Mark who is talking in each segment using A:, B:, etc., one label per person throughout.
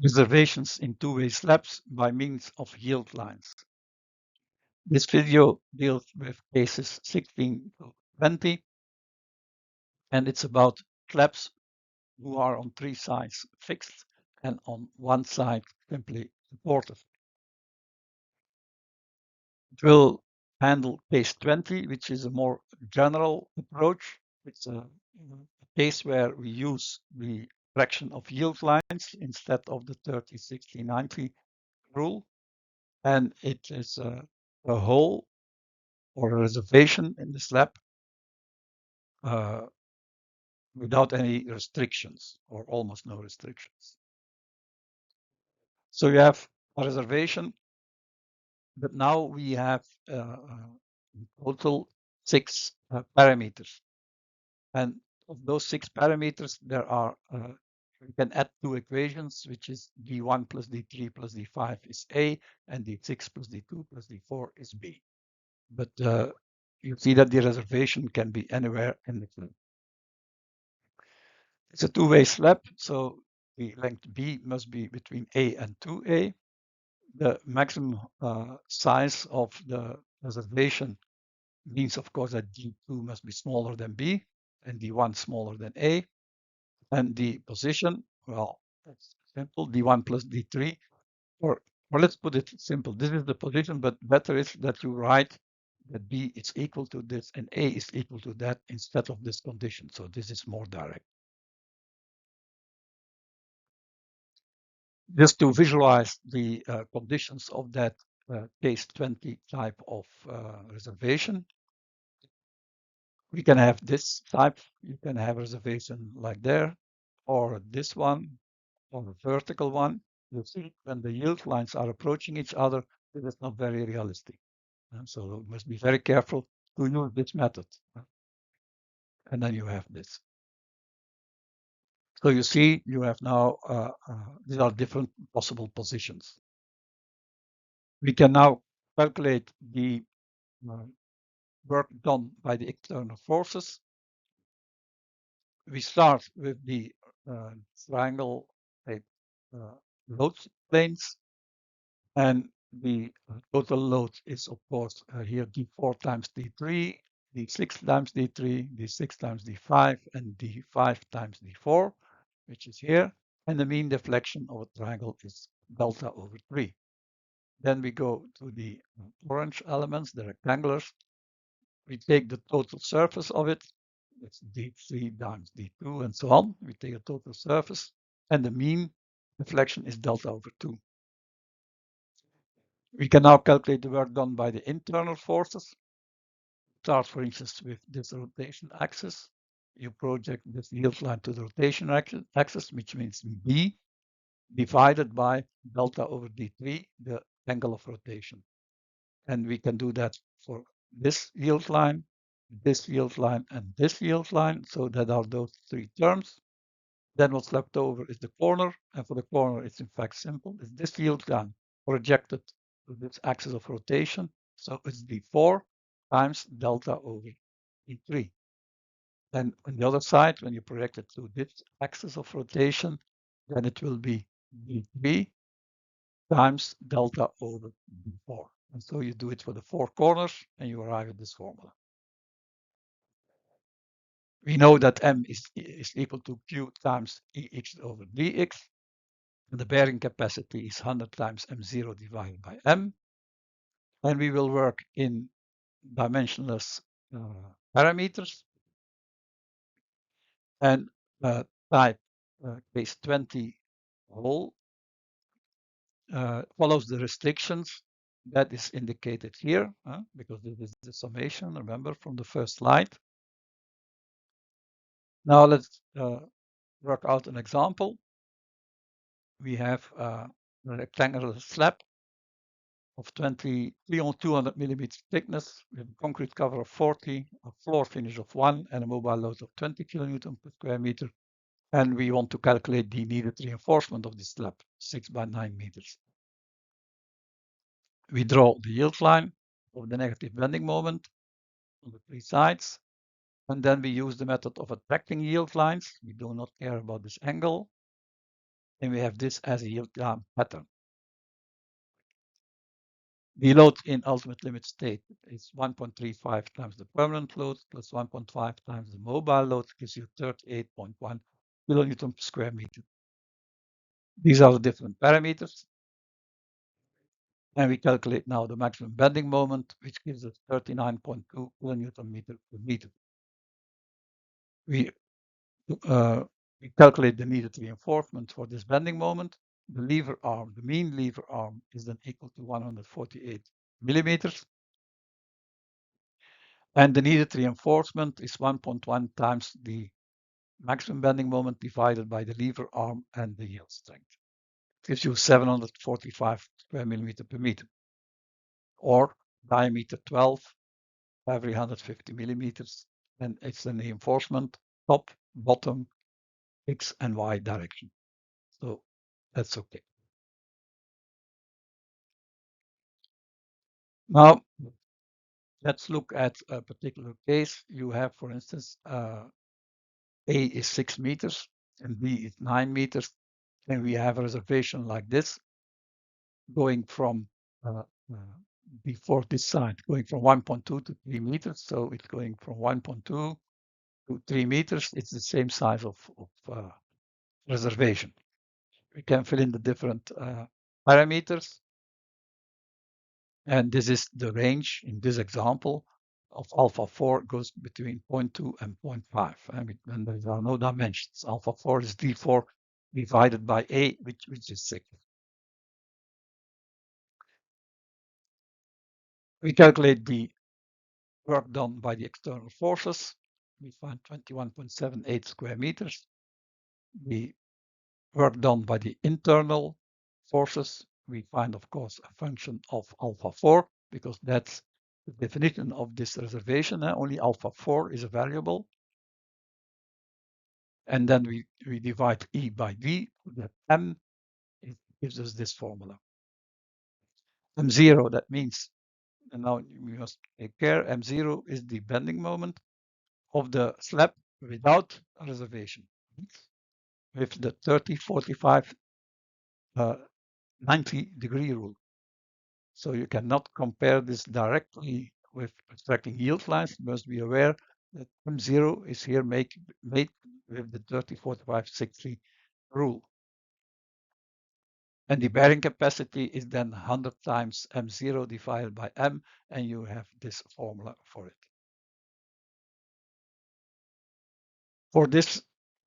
A: reservations in two-way slabs by means of yield lines. This video deals with cases 16 to 20, and it's about slabs who are on three sides fixed and on one side simply supported. It will handle case 20, which is a more general approach. It's a case where we use the fraction of yield lines instead of the 30, 60, 90 rule. And it is a hole or a reservation in the slab without any restrictions or almost no restrictions. So you have a reservation, but now we have in total 6 parameters. And of those 6 parameters, there are we can add 2 equations, which is d1 plus d3 plus d5 is A, and d6 plus d2 plus d4 is B. But you see that the reservation can be anywhere in the slab. It's a two-way slab, so the length B must be between A and 2A. The maximum size of the reservation means, of course, that D2 must be smaller than B and D1 smaller than A. And the position, well, that's simple, D1 plus D3. Or let's put it simple. This is the position, but better is that you write that B is equal to this and A is equal to that instead of this condition. So this is more direct. Just to visualize the conditions of that case 20 type of reservation, we can have this type. You can have reservation like there, or this one, or a vertical one. You see, when the yield lines are approaching each other, it is not very realistic. So you must be very careful to use this method. And then you have this. So you see, you have now, these are different possible positions. We can now calculate the work done by the external forces. We start with the triangle load planes, and the total load is, of course, here d4 times d3, d6 times d3, d6 times d5, and d5 times d4, which is here. And the mean deflection of a triangle is delta over 3. Then we go to the orange elements, the rectangulars. We take the total surface of it. It's d3 times d2 and so on. We take a total surface, and the mean deflection is delta over 2. We can now calculate the work done by the internal forces. Start, for instance, with this rotation axis. You project this yield line to the rotation axis, which means B divided by delta over d3, the angle of rotation. And we can do that for this yield line, and this yield line. So that are those three terms. Then what's left over is the corner. And for the corner, it's in fact simple. It's this yield line projected to this axis of rotation. So it's d4 times delta over d3. Then on the other side, when you project it to this axis of rotation, then it will be d3 times delta over d4. And so you do it for the four corners and you arrive at this formula. We know that m is equal to q times ex over dx. And the bearing capacity is 100 times m0 divided by m. And we will work in dimensionless parameters. And type case 20 hole follows the restrictions that is indicated here, because this is the summation, remember, from the first slide. Now let's work out an example. We have a rectangular slab of 23 on 200 millimeters thickness with a concrete cover of 40, a floor finish of 1, and a mobile load of 20 kilonewton per square meter. And we want to calculate the needed reinforcement of this slab, 6 by 9 meters. We draw the yield line of the negative bending moment on the three sides. And then we use the method of attracting yield lines. We do not care about this angle. and we have this as a yield pattern. The load in ultimate limit state is 1.35 times the permanent load plus 1.5 times the mobile load gives you 38.1 kilonewton per square meter. These are the different parameters. And we calculate now the maximum bending moment, which gives us 39.2 kilonewton meter per meter. We calculate the needed reinforcement for this bending moment. The lever arm, the mean lever arm, is then equal to 148 millimeters. And the needed reinforcement is 1.1 times the maximum bending moment divided by the lever arm and the yield strength. It gives you 745 square millimeter per meter, or diameter 12 every 150 millimeters. And it's the reinforcement top, bottom, X and Y direction. So that's okay. Now, let's look at a particular case. You have, for instance, A is 6 meters and B is 9 meters. And we have a reservation like this going from before this side, going from 1.2 to 3 meters. So it's going from 1.2 to 3 meters. It's the same size of reservation. We can fill in the different parameters. And this is the range in this example of alpha 4 goes between 0.2 and 0.5. And there are no dimensions. Alpha 4 is D4 divided by A, which is 6. We calculate the work done by the external forces. We find 21.78 square meters. The work done by the internal forces, we find, of course, a function of alpha 4, because that's the definition of this reservation. Only alpha 4 is a variable. And then we divide E by D, that M, it gives us this formula. M0, that means, and now we must take care, M0 is the bending moment of the slab without a reservation, with the 30, 45, 90-degree rule. So you cannot compare this directly with extracting yield lines. You must be aware that M0 is here made with the 30, 45, 60 rule. And the bearing capacity is then 100 times M0 divided by M, and you have this formula for it. For this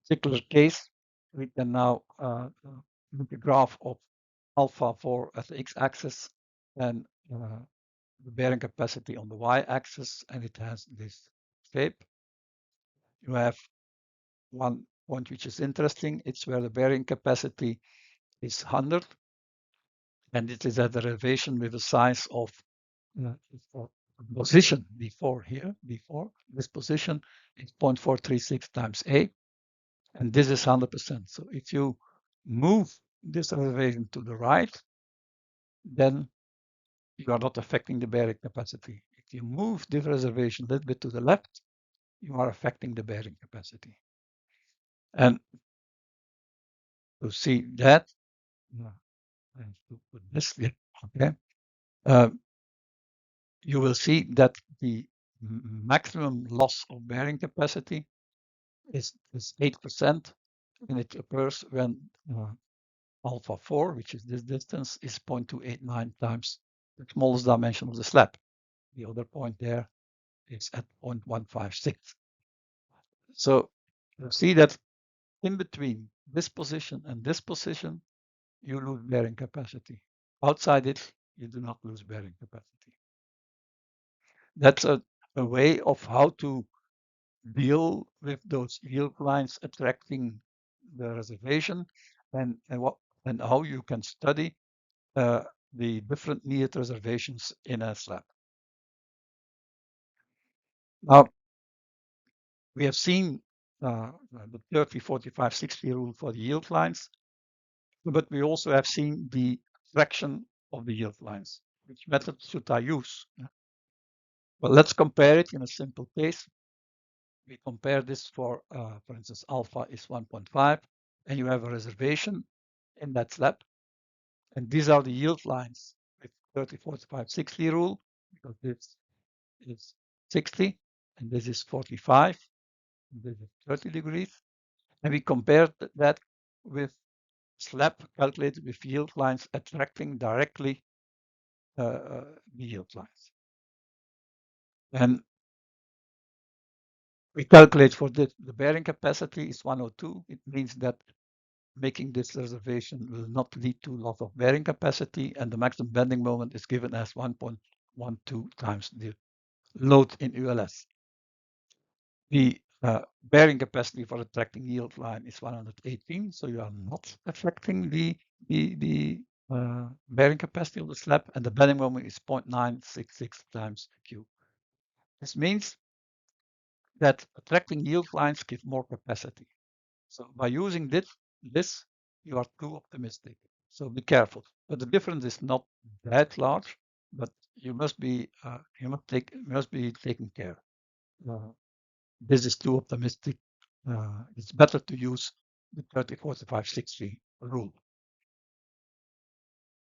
A: particular case, we can now make a graph of alpha 4 at the x-axis and the bearing capacity on the y-axis, and it has this shape. You have one point which is interesting. It's where the bearing capacity is 100, and it is at the elevation with a size of position before this position is 0.436 times A, and this is 100%. So if you move this elevation to the right, then you are not affecting the bearing capacity. If you move this reservation a little bit to the left, you are affecting the bearing capacity. And to see that, I have to put this here, okay. You will see that the maximum loss of bearing capacity is 8%, and it occurs when alpha 4, which is this distance, is 0.289 times the smallest dimension of the slab. The other point there is at 0.156. So you see that in between this position and this position, you lose bearing capacity. Outside it, you do not lose bearing capacity. That's a way of how to deal with those yield lines attracting the reservation, and how you can study the different needed reservations in a slab. Now, we have seen the 30, 45, 60 rule for the yield lines, but we also have seen the fraction of the yield lines. Which method should I use? Well, let's compare it in a simple case. We compare this for instance, alpha is 1.5, and you have a reservation in that slab. And these are the yield lines with 30, 45, 60 rule, because this is 60 and this is 45, and this is 30 degrees. And we compared that with slab calculated with yield lines attracting directly the yield lines. And we calculate for this, the bearing capacity is 102. It means that making this reservation will not lead to loss of bearing capacity, and the maximum bending moment is given as 1.12 times the load in ULS. The bearing capacity for the tracting yield line is 118, so you are not affecting the bearing capacity of the slab, and the bending moment is 0.966 times Q. This means that attracting yield lines give more capacity. So by using this, you are too optimistic. So be careful. But the difference is not that large, but you must be taking care. This is too optimistic. It's better to use the 30, 45, 60 rule.